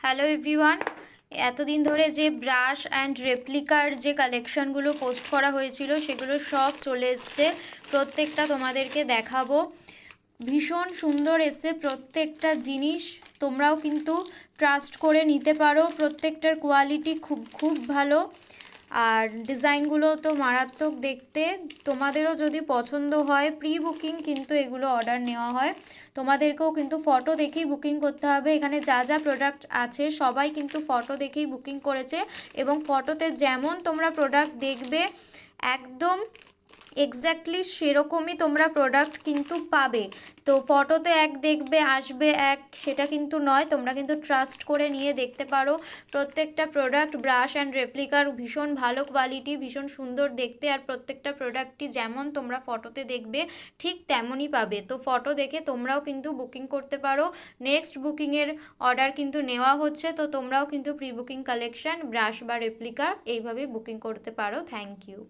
Hello everyone, এতদিন ধরে যে ব্রাশ অ্যান্ড রেপ্লিকার যে কালেকশনগুলো পোস্ট করা হয়েছিল সেগুলো সব চলে এসছে। প্রত্যেকটা তোমাদেরকে দেখাবো। ভীষণ সুন্দর এসছে প্রত্যেকটা জিনিস। তোমরাও কিন্তু ট্রাস্ট করে নিতে পারো, প্রত্যেকটার কোয়ালিটি খুব খুব ভালো। আর ডিজাইনগুলো তো মারাত্মক দেখতে। তোমাদেরও যদি পছন্দ হয় প্রি বুকিং কিন্তু এগুলো অর্ডার নেওয়া হয়। তোমাদেরকেও কিন্তু ফটো দেখেই বুকিং করতে হবে। এখানে যা যা প্রোডাক্ট আছে সবাই কিন্তু ফটো দেখেই বুকিং করেছে, এবং ফটোতে যেমন তোমরা প্রোডাক্ট দেখবে একদম এক্স্যাক্টলি সেরকমই তোমরা প্রোডাক্ট কিন্তু পাবে। তো ফটোতে এক দেখবে আসবে এক, সেটা কিন্তু নয়। তোমরা কিন্তু ট্রাস্ট করে নিয়ে দেখতে পারো। প্রত্যেকটা প্রোডাক্ট ব্রাশ অ্যান্ড রেপ্লিকার ভীষণ ভালো কোয়ালিটি, ভীষণ সুন্দর দেখতে। আর প্রত্যেকটা প্রোডাক্টটি যেমন তোমরা ফটোতে দেখবে ঠিক তেমনই পাবে। তো ফটো দেখে তোমরাও কিন্তু বুকিং করতে পারো। নেক্সট বুকিংয়ের অর্ডার কিন্তু নেওয়া হচ্ছে, তো তোমরাও কিন্তু প্রি বুকিং কালেকশন ব্রাশ বা রেপ্লিকার এইভাবে বুকিং করতে পারো। Thank you.